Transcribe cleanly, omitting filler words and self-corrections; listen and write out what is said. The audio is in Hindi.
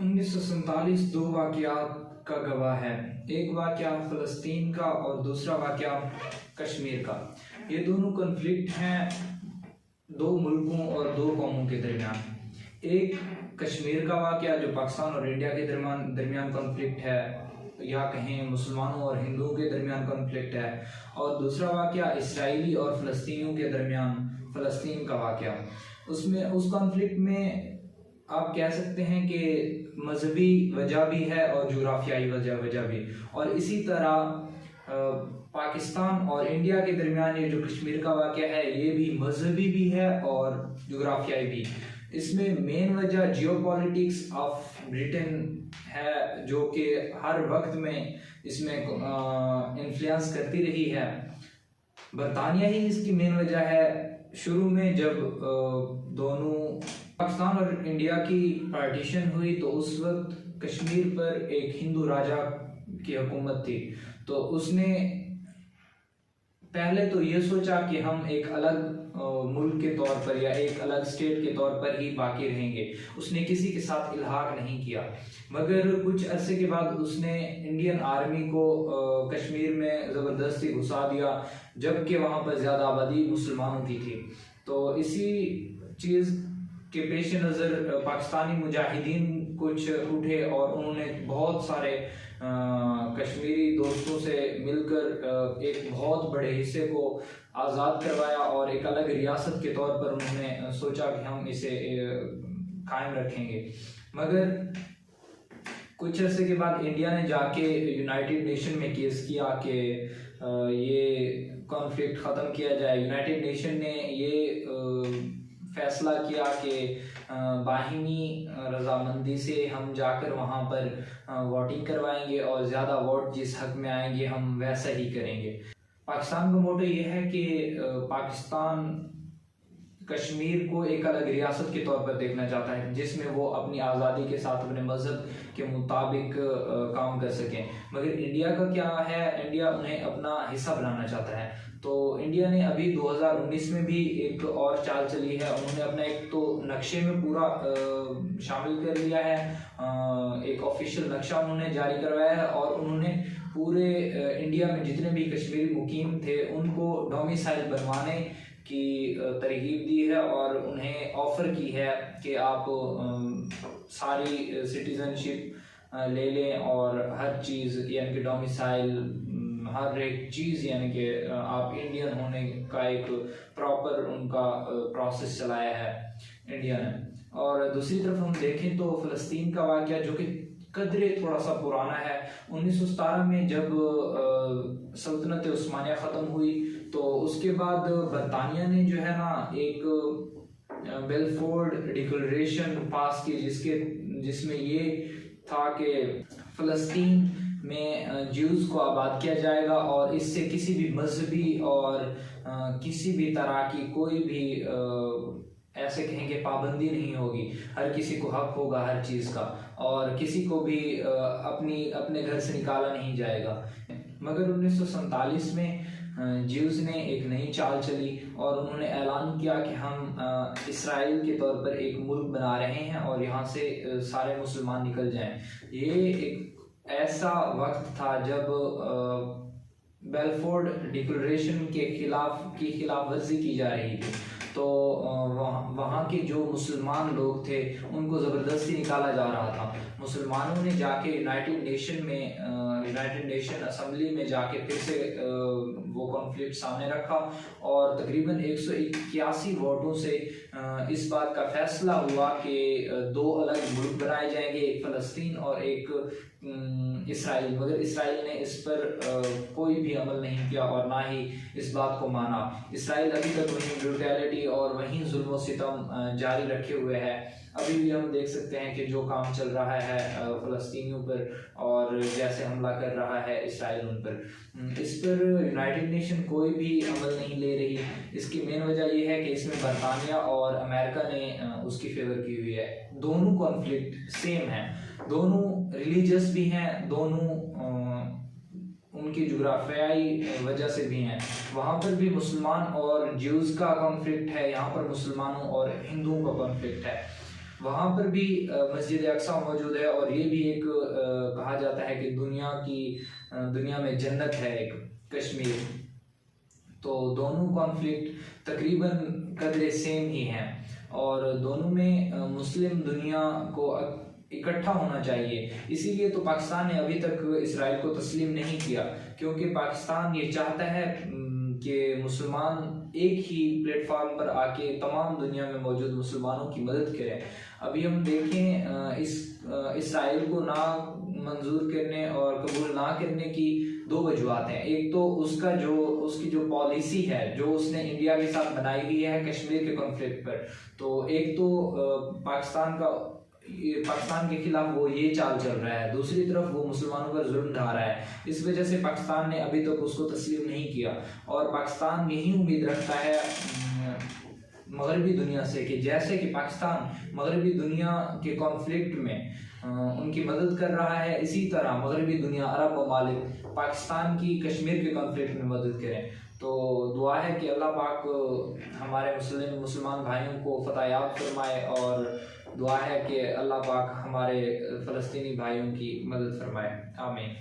1947 दो वाक़यात का गवाह है। एक वाक़या फ़लस्तीन का और दूसरा वाक़या कश्मीर का। ये दोनों कन्फ्लिक्ट हैं दो मुल्कों और दो कौमों के दरमियान। एक कश्मीर का वाक़या जो पाकिस्तान और इंडिया के दरमियान कॉन्फ्लिक्ट है, या कहें मुसलमानों और हिंदुओं के दरमियान कॉन्फ्लिक्ट है, और दूसरा वाक़या इसराइली और फ़लस्तीनियों के दरमियान फ़लस्तीन का वाक़या। उसमें उस कॉन्फ्लिक्ट में आप कह सकते हैं कि मजहबी वजह भी है और जुग्राफियाई वजह भी, और इसी तरह पाकिस्तान और इंडिया के दरमियान ये जो कश्मीर का वाक़या है ये भी मजहबी भी है और जुग्राफियाई भी। इसमें मेन वजह जियोपॉलिटिक्स ऑफ ब्रिटेन है, जो कि हर वक्त में इसमें इन्फ्लुएंस करती रही है। बरतानिया ही इसकी मेन वजह है। शुरू में जब दोनों पाकिस्तान और इंडिया की पार्टीशन हुई तो उस वक्त कश्मीर पर एक हिंदू राजा की हुकूमत थी, तो उसने पहले तो ये सोचा कि हम एक अलग मुल्क के तौर पर या एक अलग स्टेट के तौर पर ही बाकी रहेंगे। उसने किसी के साथ इल्हाक नहीं किया, मगर कुछ अरसे के बाद उसने इंडियन आर्मी को कश्मीर में ज़बरदस्ती घुसा दिया, जबकि वहाँ पर ज़्यादा आबादी मुसलमानों की थी। तो इसी चीज़ के पेश नज़र पाकिस्तानी मुजाहिदीन कुछ उठे और उन्होंने बहुत सारे कश्मीरी दोस्तों से मिलकर एक बहुत बड़े हिस्से को आज़ाद करवाया और एक अलग रियासत के तौर पर उन्होंने सोचा कि हम इसे कायम रखेंगे। मगर कुछ अर्से के बाद इंडिया ने जाके यूनाइटेड नेशन में केस किया कि ये कॉन्फ्लिक्ट ख़त्म किया जाए। यूनाइटेड नेशन ने ये फैसला किया कि बाहिनी रजामंदी से हम जाकर वहाँ पर वोटिंग करवाएंगे और ज़्यादा वोट जिस हक में आएंगे हम वैसा ही करेंगे। पाकिस्तान का मोटो ये है कि पाकिस्तान कश्मीर को एक अलग रियासत के तौर पर देखना चाहता है, जिसमें वो अपनी आज़ादी के साथ अपने मज़हब के मुताबिक काम कर सकें। मगर इंडिया का क्या है, इंडिया उन्हें अपना हिस्सा बनाना चाहता है। तो इंडिया ने अभी 2019 में भी एक और चाल चली है। उन्होंने अपना एक तो नक्शे में पूरा शामिल कर लिया है, एक ऑफिशियल नक्शा उन्होंने जारी करवाया है, और उन्होंने पूरे इंडिया में जितने भी कश्मीरी मुकीम थे उनको डोमिसाइल बनवाने की तरगीब दी है, और उन्हें ऑफ़र की है कि आप सारी सिटीज़नशिप ले लें और हर चीज़ यानी कि डोमिसाइल हर एक चीज़ यानी कि आप इंडियन होने का एक प्रॉपर उनका प्रोसेस चलाया है इंडिया ने। और दूसरी तरफ हम देखें तो फ़लस्तीन का वाक़या जो कि कदरे थोड़ा सा पुराना है। 1917 में जब सल्तनत उस्मानिया ख़त्म हुई तो उसके बाद बरतानिया ने जो है ना एक बेलफोर्ड डिक्लेरेशन पास की, जिसमें ये था कि फ़लस्तीन में ज्यूज़ को आबाद किया जाएगा और इससे किसी भी मजहबी और किसी भी तरह की कोई भी ऐसे कहेंगे पाबंदी नहीं होगी। हर किसी को हक होगा हर चीज़ का, और किसी को भी अपने घर से निकाला नहीं जाएगा। मगर 1947 में ज्यूज़ ने एक नई चाल चली और उन्होंने ऐलान किया कि हम इसराइल के तौर पर एक मुल्क बना रहे हैं और यहाँ से सारे मुसलमान निकल जाएं। ये एक ऐसा वक्त था जब बेलफोर्ड डिक्लेरेशन के खिलाफ वर्जी की जा रही थी। तो वहाँ के जो मुसलमान लोग थे उनको ज़बरदस्ती निकाला जा रहा था। मुसलमानों ने जाके यूनाइटेड नेशन असम्बली में जाके फिर से वो कॉन्फ्लिक्ट सामने रखा और तकरीबन 181 वोटों से इस बात का फैसला हुआ कि दो अलग मुल्क बनाए जाएंगे, एक फ़लस्तीन और एक इसराइल। मगर इसराइल ने इस पर कोई भी अमल नहीं किया और ना ही इस बात को माना। इसराइल अभी तक वहीं ब्रूटैलिटी और वहीं जुल्म सितम जारी रखे हुए है। अभी भी हम देख सकते हैं कि जो काम चल रहा है फ़लस्तीनियों पर और जैसे हमला कर रहा है इसराइल उन पर, इस पर यूनाइटेड नेशन कोई भी अमल नहीं ले रही। इसकी मेन वजह यह है कि इसमें बरतानिया और अमेरिका ने उसकी फेवर की हुई है। दोनों कॉन्फ्लिक्ट सेम हैं, दोनों रिलीजियस भी हैं, दोनों उनकी जुग्राफियाई वजह से भी हैं। वहाँ पर भी मुसलमान और ज्यूज़ का कॉन्फ्लिक्ट है, यहाँ पर मुसलमानों और हिंदुओं का कॉन्फ्लिक्ट है। वहाँ पर भी मस्जिद अक्सा मौजूद है, और ये भी एक कहा जाता है कि दुनिया में जन्नत है एक कश्मीर। तो दोनों कॉन्फ्लिक्ट तकरीबन कदरे सेम ही हैं, और दोनों में मुस्लिम दुनिया को इकट्ठा होना चाहिए। इसीलिए तो पाकिस्तान ने अभी तक इसराइल को तस्लीम नहीं किया, क्योंकि पाकिस्तान ये चाहता है कि मुसलमान एक ही प्लेटफॉर्म पर आके तमाम दुनिया में मौजूद मुसलमानों की मदद करें। अभी हम देखें इसराइल को ना मंजूर करने और कबूल ना करने की दो वजूहत हैं। एक तो उसकी जो पॉलिसी है जो उसने इंडिया के साथ बनाई हुई है कश्मीर के कॉन्फ्लिक्ट पर, तो एक तो पाकिस्तान के खिलाफ वो ये चाल चल रहा है, दूसरी तरफ वो मुसलमानों पर जुल्म ढा रहा है। इस वजह से पाकिस्तान ने अभी तक उसको तस्लीम नहीं किया, और पाकिस्तान यही उम्मीद रखता है मगरबी दुनिया से कि जैसे कि पाकिस्तान मगरबी दुनिया के कॉन्फ्लिक्ट में उनकी मदद कर रहा है, इसी तरह मगरबी दुनिया अरब ममालिक पाकिस्तान की कश्मीर के कॉन्फ्लिक्ट में मदद करें। तो दुआ है कि अल्लाह पाक हमारे मुसलमान भाइयों को फतह फरमाए, और दुआ है कि अल्लाह पाक हमारे फ़लस्तीनी भाइयों की मदद फरमाए। आमीन।